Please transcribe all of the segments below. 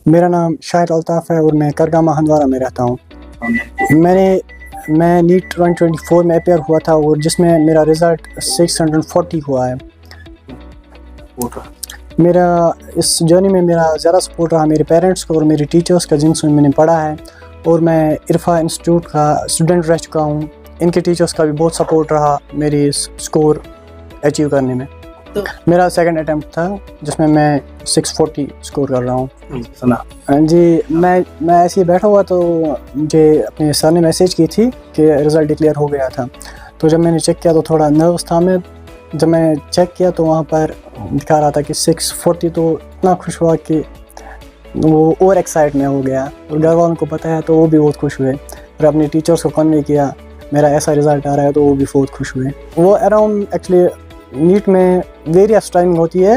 मेरा नाम शाहिद अल्ताफ़ है और मैं करगामा हंदवारा में रहता हूँ। मैं नीट 2024 में अपेयर हुआ था और जिसमें मेरा रिज़ल्ट 640 हुआ है। मेरा इस जर्नी में मेरा ज़्यादा सपोर्ट रहा मेरे पेरेंट्स को और मेरे टीचर्स का, जिनसे मैंने पढ़ा है, और मैं इरफा इंस्टीट्यूट का स्टूडेंट रह चुका हूँ। इनके टीचर्स का भी बहुत सपोर्ट रहा मेरी इस स्कोर अचीव करने में। तो मेरा सेकंड अटेम्प्ट था जिसमें मैं 640 स्कोर कर रहा हूँ। जी, मैं ऐसे ही बैठा हुआ तो मुझे अपने सर ने मैसेज की थी कि रिज़ल्ट डिक्लेयर हो गया था। तो जब मैंने चेक किया तो थोड़ा नर्वस था मैं। जब मैंने चेक किया तो वहाँ पर दिखा रहा था कि 640, तो इतना खुश हुआ कि वो और एक्साइट में हो गया और घर वालों को बताया तो वो भी बहुत खुश हुए और अपने टीचर्स को कन्वे किया मेरा ऐसा रिज़ल्ट आ रहा है तो वो भी बहुत खुश हुए। वो अराउंड एक्चुअली नीट में वेरियस टाइमिंग होती है,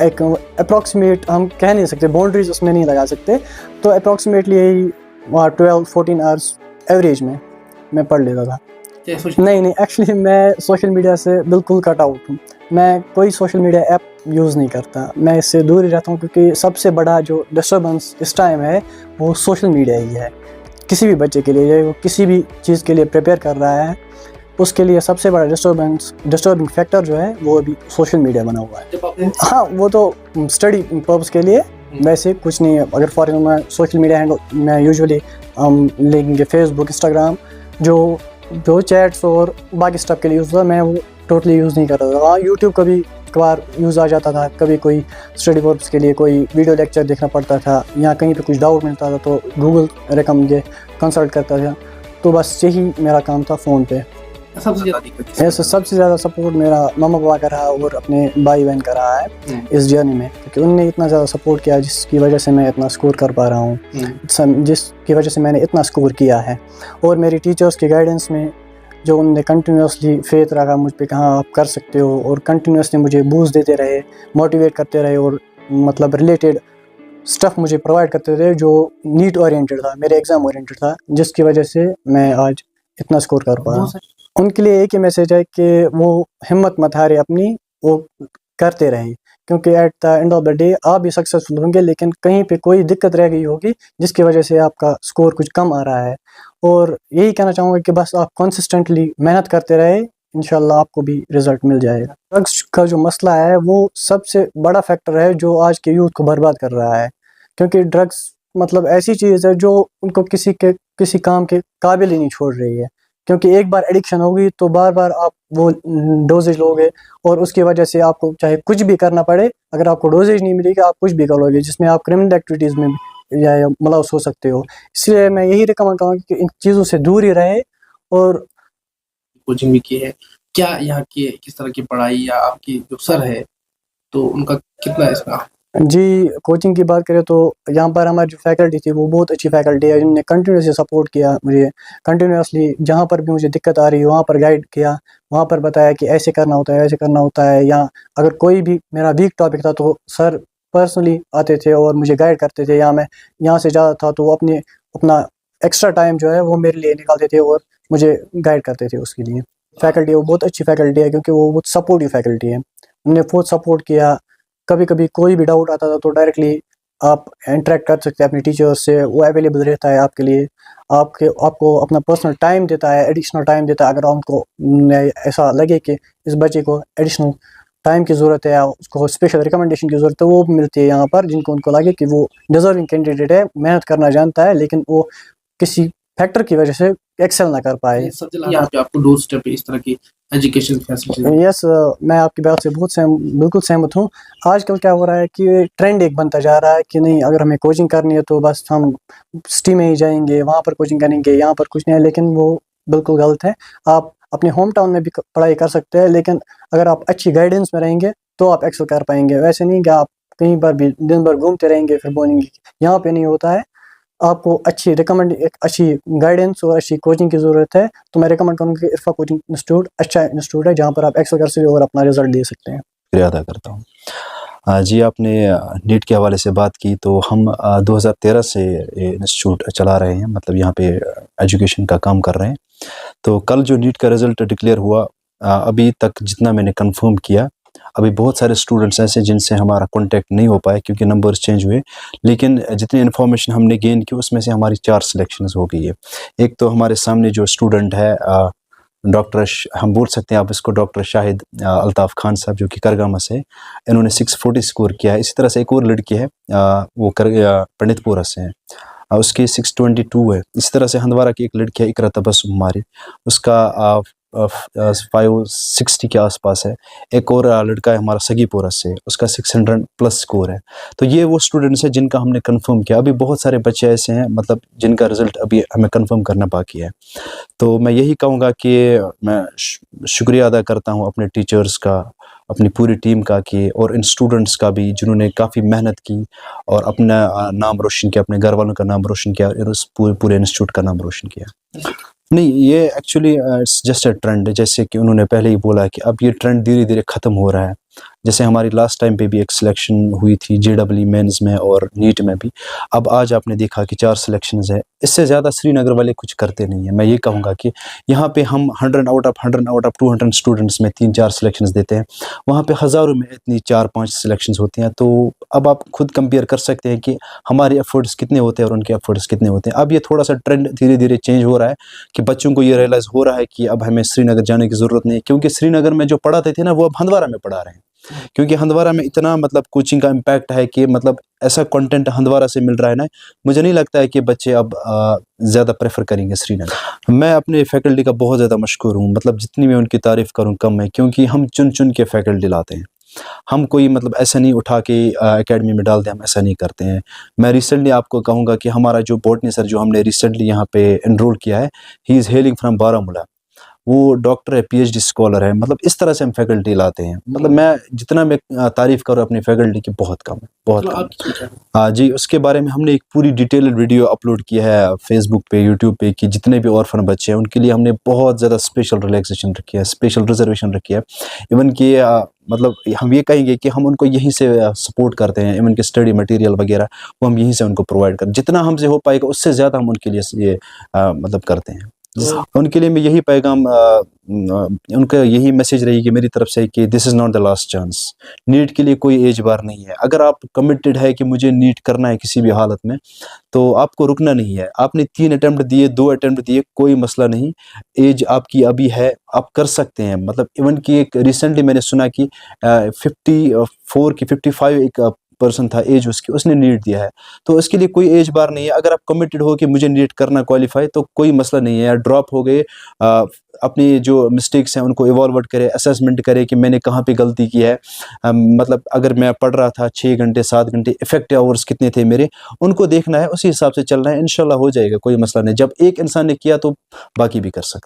एक अप्रॉक्सीमेट हम कह नहीं सकते, बाउंड्रीज उसमें नहीं लगा सकते, तो अप्रॉक्सीमेटली यही वहाँ 12-14 आवर्स एवरेज में मैं पढ़ लेता था। नहीं, एक्चुअली मैं सोशल मीडिया से बिल्कुल कट आउट हूँ। मैं कोई सोशल मीडिया ऐप यूज़ नहीं करता, मैं इससे दूर ही रहता हूँ क्योंकि सबसे बड़ा जो डिस्टर्बेंस इस टाइम है वो सोशल मीडिया ही है। किसी भी बच्चे के लिए, वो किसी भी चीज़ के लिए प्रिपेयर कर रहा है, उसके लिए सबसे बड़ा डिस्टर्बिंग फैक्टर जो है वो अभी सोशल मीडिया बना हुआ है। हाँ, वो तो स्टडी पर्पस के लिए, वैसे कुछ नहीं है। अगर फॉर एग्जाम्पल मैं सोशल मीडिया हैंडल मैं यूजुअली लेंगे फेसबुक, इंस्टाग्राम, जो चैट्स और बाकी स्टफ के लिए यूज़ होता है, मैं वो टोटली यूज़ नहीं कर रहा था। हाँ, यूट्यूब कभी कभार यूज़ आ जाता था, कभी कोई स्टडी पर्पस के लिए कोई वीडियो लेक्चर देखना पड़ता था या कहीं पे कुछ डाउट मिलता था तो गूगल रेकमेंड कंसल्ट करता था। तो बस यही मेरा काम था फ़ोन पे। सबसे ज़्यादा सपोर्ट मेरा मम्मा पापा का रहा और अपने भाई बहन का रहा है इस जर्नी में, क्योंकि उन्होंने इतना ज़्यादा सपोर्ट किया जिसकी वजह से मैं इतना स्कोर कर पा रहा हूँ, जिसकी वजह से मैंने इतना स्कोर किया है। और मेरी टीचर्स के गाइडेंस में जो उन्होंने कंटिन्यूसली फेथ रखा मुझ पे, कहाँ आप कर सकते हो, और कंटिन्यूसली मुझे बूस्ट देते रहे, मोटिवेट करते रहे और मतलब रिलेटेड स्टफ़ मुझे प्रोवाइड करते रहे जो नीट ओरिएंटेड था, मेरे एग्ज़ाम ओरिएंटेड था, जिसकी वजह से मैं आज इतना स्कोर कर पा रहा हूँ। उनके लिए एक ही मैसेज है कि वो हिम्मत मत हारे अपनी, वो करते रहें, क्योंकि at the end of the day आप भी सक्सेसफुल होंगे, लेकिन कहीं पे कोई दिक्कत रह गई होगी जिसकी वजह से आपका स्कोर कुछ कम आ रहा है। और यही कहना चाहूँगा कि बस आप कंसिस्टेंटली मेहनत करते रहे, इंशाल्लाह आपको भी रिज़ल्ट मिल जाएगा। ड्रग्स का जो मसला है वो सबसे बड़ा फैक्टर है जो आज के यूथ को बर्बाद कर रहा है, क्योंकि ड्रग्स मतलब ऐसी चीज़ है जो उनको किसी काम के काबिल ही नहीं छोड़ रही है, क्योंकि एक बार एडिक्शन होगी तो बार बार आप वो डोजेज लोगे और उसकी वजह से आपको चाहे कुछ भी करना पड़े, अगर आपको डोजेज नहीं मिलेगी आप कुछ भी करोगे जिसमें आप क्रिमिनल एक्टिविटीज़ में या मुलव्वस हो सकते हो। इसलिए मैं यही रिकमेंड करूँगा कि इन चीज़ों से दूर ही रहे। और कोचिंग भी की है क्या, यहाँ की किस तरह की पढ़ाई या आपकी जो सर है तो उनका कितना इसका? जी, कोचिंग की बात करें तो यहाँ पर हमारी जो फैकल्टी थी वो बहुत अच्छी फैकल्टी है, जिन्होंने कंटिन्यूसली सपोर्ट किया मुझे, कंटिन्यूसली जहाँ पर भी मुझे दिक्कत आ रही है वहाँ पर गाइड किया, वहाँ पर बताया कि ऐसे करना होता है, ऐसे करना होता है। या अगर कोई भी मेरा वीक टॉपिक था तो सर पर्सनली आते थे और मुझे गाइड करते थे, या मैं यहाँ से ज़्यादा था तो वो अपना एक्स्ट्रा टाइम जो है वो मेरे लिए निकालते थे और मुझे गाइड करते थे। उसके लिए फैकल्टी वो बहुत अच्छी फैकल्टी है, क्योंकि वो बहुत सपोर्टिव फैकल्टी है, उन्होंने बहुत सपोर्ट किया। कभी कभी कोई भी डाउट आता था तो डायरेक्टली आप इंटरेक्ट कर सकते हैं अपने टीचर से, वो अवेलेबल रहता है आपके लिए, आपको अपना पर्सनल टाइम देता है, एडिशनल टाइम देता है। अगर उनको ऐसा लगे कि इस बच्चे को एडिशनल टाइम की ज़रूरत है या उसको स्पेशल रिकमेंडेशन की ज़रूरत है, वो मिलती है यहाँ पर, जिनको उनको लगे कि वो डिज़र्विंग कैंडिडेट है, मेहनत करना जानता है, लेकिन वो किसी फैक्टर की वजह से एक्सेल ना कर पाए। यहाँ पे आपको डोर स्टेप पे इस तरह की एजुकेशन फैसिलिटी? यस, मैं आपकी बात से बिल्कुल सहमत हूँ। आजकल क्या हो रहा है कि ट्रेंड एक बनता जा रहा है कि नहीं, अगर हमें कोचिंग करनी है तो बस हम सिटी में ही जाएंगे, वहाँ पर कोचिंग करेंगे, यहाँ पर कुछ नहीं है, लेकिन वो बिल्कुल गलत है। आप अपने होम टाउन में भी पढ़ाई कर सकते हैं, लेकिन अगर आप अच्छी गाइडेंस में रहेंगे तो आप एक्सेल कर पाएंगे। वैसे नहीं कि आप कहीं पर भी दिन भर घूमते रहेंगे फिर बोलेंगे, यहाँ पे नहीं होता है। आपको एक अच्छी गाइडेंस और अच्छी कोचिंग की ज़रूरत है, तो मैं रिकमेंड करूँगा कि इरफा कोचिंग इंस्टीट्यूट अच्छा इंस्टीट्यूट है जहाँ पर आप एक्सेल कर सकते हो और अपना रिजल्ट दे सकते हैं। शुक्रिया अदा करता हूँ। जी, आपने नीट के हवाले से बात की, तो हम 2013 से ये इंस्टीट्यूट चला रहे हैं, मतलब यहाँ पे एजुकेशन का काम कर रहे हैं। तो कल जो नीट का रिज़ल्ट डिक्लेयर हुआ, अभी तक जितना मैंने कंफर्म किया, अभी बहुत सारे स्टूडेंट्स ऐसे जिनसे हमारा कांटेक्ट नहीं हो पाया क्योंकि नंबर्स चेंज हुए, लेकिन जितनी इन्फॉर्मेशन हमने गेन की उसमें से हमारी 4 सिलेक्शंस हो गई है। एक तो हमारे सामने जो स्टूडेंट है डॉक्टर हम बोल सकते हैं आप इसको डॉक्टर शाहिद अल्ताफ़ खान साहब, जो कि करगामा से, इन्होंने 640 स्कोर किया है। इसी तरह से एक और लड़की है, वो पंडितपुरा से है, उसकी 622 है। इसी तरह से हंदवारा की एक लड़की है इकरा तबस्सुम हमारी, उसका 560 के आसपास है। एक और लड़का है हमारा सगीपुरा से, उसका 600 प्लस स्कोर है। तो ये वो स्टूडेंट्स हैं जिनका हमने कंफर्म किया। अभी बहुत सारे बच्चे ऐसे हैं मतलब जिनका रिज़ल्ट अभी हमें कंफर्म करना बाकी है। तो मैं यही कहूँगा कि मैं शुक्रिया अदा करता हूँ अपने टीचर्स का, अपनी पूरी टीम का, कि और इन स्टूडेंट्स का भी जिन्होंने काफ़ी मेहनत की और अपना नाम रोशन किया, अपने घर वालों का नाम रोशन किया और उस पूरे इंस्टीट्यूट का नाम रोशन किया। नहीं, ये actually it's just a trend, जैसे कि उन्होंने पहले ही बोला कि अब ये ट्रेंड धीरे-धीरे ख़त्म हो रहा है। जैसे हमारी लास्ट टाइम पे भी एक सिलेक्शन हुई थी जेईई मेंस में और नीट में भी। अब आज आपने देखा कि 4 सिलेक्शंस है। इससे ज़्यादा श्रीनगर वाले कुछ करते नहीं हैं। मैं ये कहूँगा कि यहाँ पे हम 100 आउट ऑफ 200 स्टूडेंट्स में 3-4 सिलेक्शंस देते हैं। वहाँ पे हज़ारों में इतनी 4-5 सिलेक्शंस होती हैं। तो अब आप खुद कंपेयर कर सकते हैं कि हमारे एफर्ट्स कितने होते हैं और उनके एफर्ट्स कितने होते हैं। अब ये थोड़ा-सा ट्रेंड धीरे-धीरे चेंज हो रहा है कि बच्चों को ये रियलाइज़ हो रहा है कि अब हमें श्रीनगर जाने की ज़रूरत नहीं है, क्योंकि श्रीनगर में जो पढ़ाते थे ना, वो अब हंदवारा में पढ़ा रहे हैं। क्योंकि हंदवारा में इतना मतलब कोचिंग का इम्पैक्ट है कि मतलब ऐसा कंटेंट हंदवारा से मिल रहा है ना, मुझे नहीं लगता है कि बच्चे अब ज़्यादा प्रेफर करेंगे श्रीनगर। मैं अपने फैकल्टी का बहुत ज़्यादा मशकूर हूँ, मतलब जितनी मैं उनकी तारीफ़ करूँ कम है, क्योंकि हम चुन-चुन के फैकल्टी लाते हैं। हम कोई मतलब ऐसा नहीं उठा के एकेडमी में डाल दें, हम ऐसा नहीं करते हैं। मैं रिसेंटली आपको कहूँगा कि हमारा जो बॉटनी सर जो हमने रिसेंटली यहाँ पे एनरोल किया है, he is hailing from Baramulla. वो डॉक्टर है, पीएचडी स्कॉलर है। मतलब इस तरह से हम फैकल्टी लाते हैं। मतलब मैं जितना मैं तारीफ़ करूँ अपनी फैकल्टी की, बहुत कम है, बहुत तो कम। आपकी क्या है? हाँ जी, उसके बारे में हमने एक पूरी डिटेल्ड वीडियो अपलोड किया है फेसबुक पे, यूट्यूब पे, कि जितने भी ऑर्फन बच्चे हैं उनके लिए हमने बहुत ज़्यादा स्पेशल रिलैक्सेशन रखी है, स्पेशल रिजर्वेशन रखी है। इवन कि मतलब हम ये कहेंगे कि हम उनको यहीं से सपोर्ट करते हैं। इवन कि स्टडी मटेरियल वगैरह वो हम यहीं से उनको प्रोवाइड कर, जितना हमसे हो पाएगा उससे ज़्यादा हम उनके लिए ये मतलब करते हैं। उनके लिए मैं यही पैगाम उनका यही मैसेज रही कि मेरी तरफ से कि this is not the last chance. NEET के लिए कोई एज बार नहीं है। अगर आप कमिटेड है कि मुझे नीट करना है किसी भी हालत में, तो आपको रुकना नहीं है। आपने 3 अटेम्प्ट दिए, 2 अटेम्प्ट दिए, कोई मसला नहीं। एज आपकी अभी है, आप कर सकते हैं। मतलब इवन कि एक रिसेंटली मैंने सुना कि 54 की 55 एक पर्सन था एज उसकी, उसने नीट दिया है। तो इसके लिए कोई एज बार नहीं है। अगर आप कमिटेड हो कि मुझे नीट करना क्वालिफाई, तो कोई मसला नहीं है। या ड्रॉप हो गए, अपनी जो मिस्टेक्स हैं उनको इवॉल्व करें, असेसमेंट करें कि मैंने कहाँ पे गलती की है। मतलब अगर मैं पढ़ रहा था 6 घंटे 7 घंटे, इफेक्टिव आवर्स कितने थे मेरे, उनको देखना है, उसी हिसाब से चलना है। इंशाल्लाह हो जाएगा, कोई मसला नहीं। जब एक इंसान ने किया तो बाकी भी कर सकते हैं।